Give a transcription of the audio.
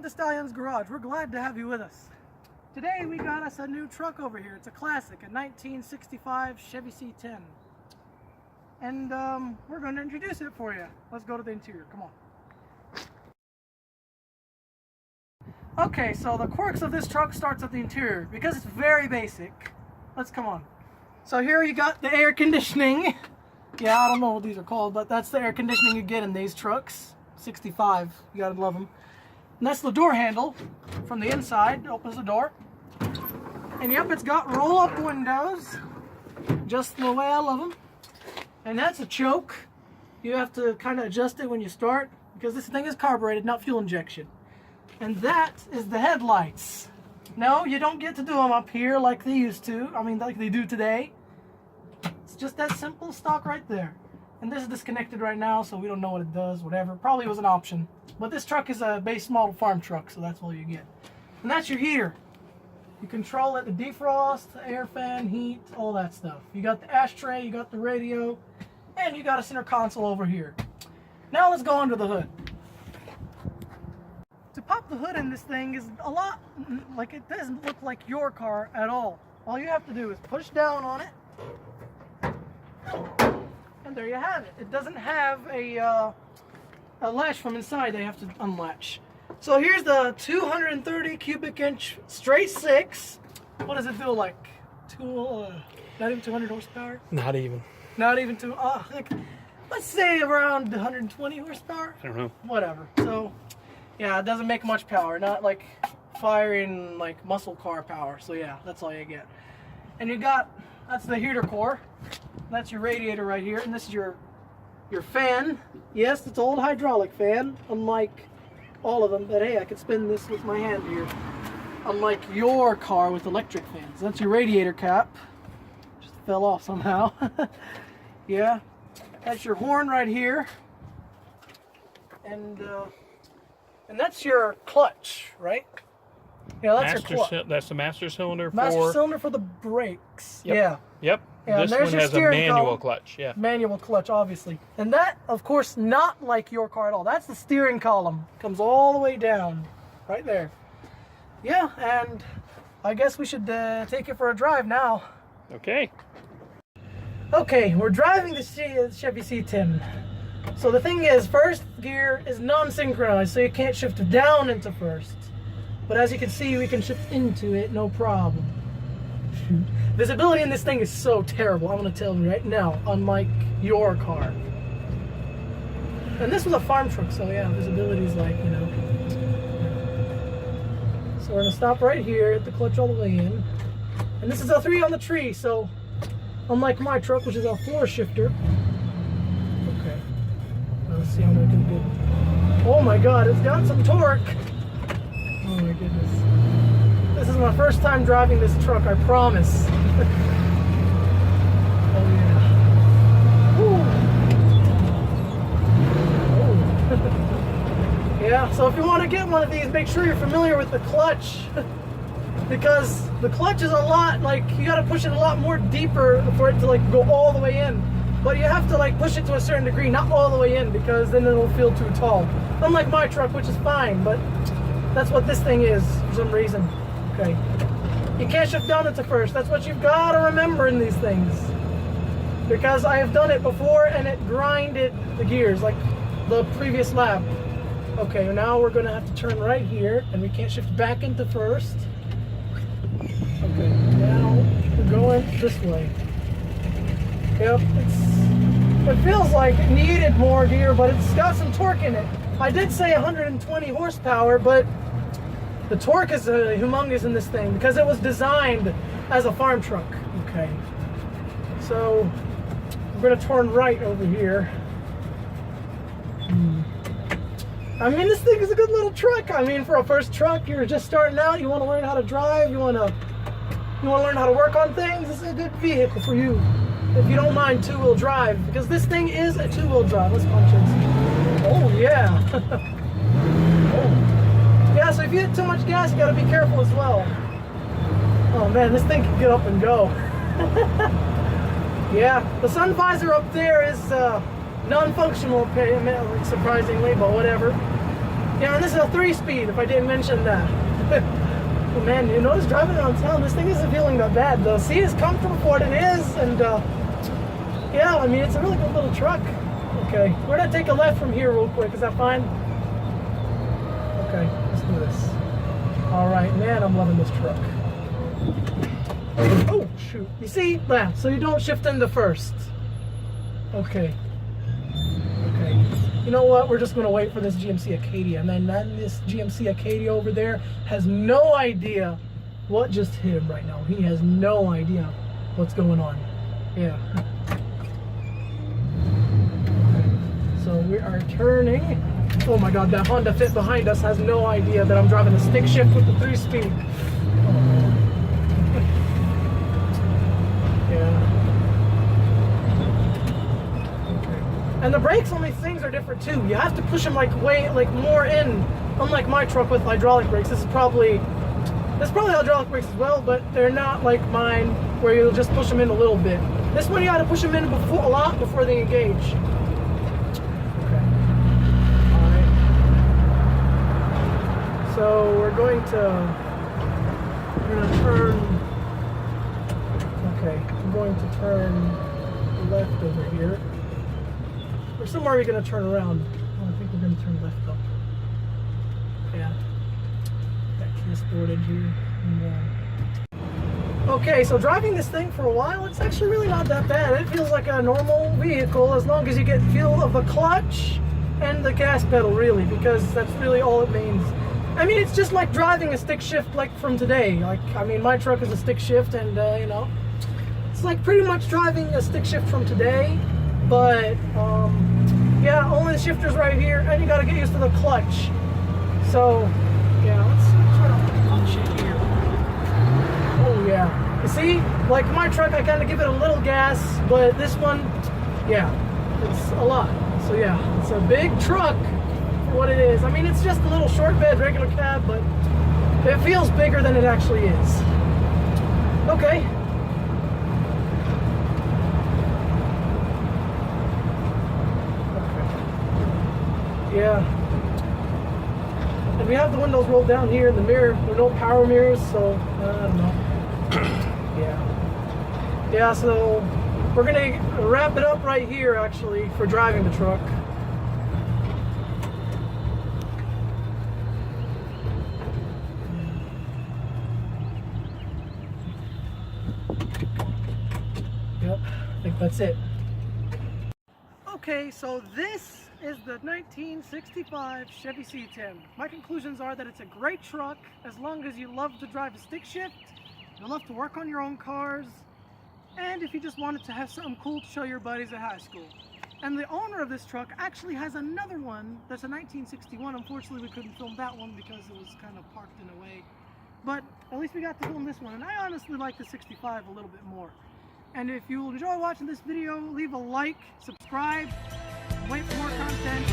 to Stallion's Garage. We're glad to have you with us. Today we got us a new truck over here. It's a classic, a 1965 Chevy C10. And we're going to introduce it for you. Let's go to the interior. Come on. Okay, so the quirks of this truck starts at the interior because it's very basic. Let's come on. So here you got the air conditioning. Yeah, I don't know what these are called, but that's the air conditioning you get in these trucks. 65, you gotta love them. And that's the door handle from the inside. It opens the door. And yep, it's got roll-up windows, just the way I love them. And that's a choke. You have to kind of adjust it when you start because this thing is carbureted, not fuel injection. And that is the headlights. No, you don't get to do them up here like they used to. I mean, like they do today. It's just that simple stock right there. And this is disconnected right now, so we don't know what it does, whatever. Probably was an option. But this truck is a base model farm truck, so that's all you get. And that's your heater. You control it, the defrost, the air fan, heat, all that stuff. You got the ashtray, you got the radio, and you got a center console over here. Now let's go under the hood. To pop the hood in this thing is a lot, like it doesn't look like your car at all. All you have to do is push down on it. And there you have it. It doesn't have a latch from inside. They have to unlatch. So here's the 230 cubic inch straight six. What does it do? Like not even 200 horsepower? Not even. Not even like, let's say around 120 horsepower. I don't know. Whatever. So yeah, it doesn't make much power. Not like firing like muscle car power. So yeah, that's all you get. And you got, that's the heater core. That's your radiator right here, and this is your fan. Yes, it's an old hydraulic fan, unlike all of them, but hey, I could spin this with my hand here. Unlike your car with electric fans. That's your radiator cap. Just fell off somehow. Yeah, that's your horn right here. And that's your clutch, right? Yeah, that's your clutch. That's the master cylinder Master cylinder for the brakes. Yep. Yeah. Yep. Yeah, this one has a manual clutch. Yeah. Manual clutch, obviously. And that, of course, not like your car at all. That's the steering column. Comes all the way down, right there. Yeah, and I guess we should take it for a drive now. Okay. Okay, we're driving the Chevy C10. So the thing is, first gear is non-synchronized, so you can't shift down into first. But as you can see, we can shift into it, no problem. Shoot. Visibility in this thing is so terrible, I'm going to tell you right now, unlike your car. And this was a farm truck, so yeah, visibility is like, you know. So we're going to stop right here, hit the clutch all the way in. And this is a 3 on the tree, so unlike my truck, which is a 4 shifter. Okay. Let's see how much it can do. Oh my god, it's got some torque. Oh my goodness. This is my first time driving this truck, I promise. Oh yeah. Woo. Oh. Yeah, so if you want to get one of these, make sure you're familiar with the clutch. Because the clutch is a lot, like, you got to push it a lot more deeper for it to like go all the way in. But you have to like push it to a certain degree, not all the way in, because then it'll feel too tall. Unlike my truck, which is fine, but that's what this thing is for some reason. Okay. You can't shift down into first. That's what you've got to remember in these things. Because I have done it before and it grinded the gears like the previous lap. Okay, now we're going to have to turn right here and we can't shift back into first. Okay, now we're going this way. Yep, it feels like it needed more gear, but it's got some torque in it. I did say 120 horsepower, but the torque is humongous in this thing because it was designed as a farm truck. Okay, so we're gonna turn right over here. I mean, this thing is a good little truck. I mean, for a first truck, you're just starting out, you want to learn how to drive, you want to learn how to work on things. This is a good vehicle for you if you don't mind two-wheel drive, because this thing is a two-wheel drive. Let's punch it. Oh yeah. Oh. Yeah, so if you hit too much gas, you gotta be careful as well. Oh man, this thing can get up and go. Yeah, the sun visor up there is non-functional, surprisingly, but whatever. Yeah, and this is a 3-speed, if I didn't mention that. Oh man, you notice driving around town, this thing isn't feeling that bad. The seat is comfortable for what it is, and yeah, I mean, it's a really good little truck. Okay, we're gonna take a left from here real quick, is that fine? Okay, let's do this. Alright, man, I'm loving this truck. Oh, shoot. You see? Yeah, so you don't shift into first. Okay. Okay. You know what? We're just going to wait for this GMC Acadia. And then this GMC Acadia over there has no idea what just hit him right now. He has no idea what's going on. Yeah. Okay. So we are turning. Oh my god, that Honda Fit behind us has no idea that I'm driving a stick shift with the 3-speed. And the brakes on these things are different too. You have to push them like more in. Unlike my truck with hydraulic brakes, this is probably hydraulic brakes as well, but they're not like mine where you'll just push them in a little bit. This one you got to push them in a lot before they engage. Okay. All right. So we're going to turn. Okay, I'm going to turn left over here. Or somewhere we're going to turn around. Oh, I think we're going to turn left though. Yeah. Back to this board edge here. And, okay, so driving this thing for a while, it's actually really not that bad. It feels like a normal vehicle as long as you get feel of the clutch and the gas pedal, really, because that's really all it means. I mean, it's just like driving a stick shift like from today. Like, I mean, my truck is a stick shift, and you know, it's like pretty much driving a stick shift from today. But yeah, only the shifter's right here, and you got to get used to the clutch. So yeah, let's turn off the clutch here. Oh yeah, you see, like my truck, I kind of give it a little gas, but this one, yeah, it's a lot. So yeah, it's a big truck for what it is. I mean, it's just a little short bed regular cab, but it feels bigger than it actually is. Okay. Yeah, and we have the windows rolled down here in the mirror. There are no power mirrors, so I don't know. Yeah, so we're gonna wrap it up right here actually for driving the truck. Yep, I think that's it. Okay, so this is the 1965 Chevy C10. My conclusions are that it's a great truck as long as you love to drive a stick shift, you love to work on your own cars, and if you just wanted to have something cool to show your buddies at high school. And the owner of this truck actually has another one that's a 1961. Unfortunately, we couldn't film that one because it was kind of parked in a way. But at least we got to film this one, and I honestly like the 65 a little bit more. And if you enjoy watching this video, leave a like, subscribe, wait for more content.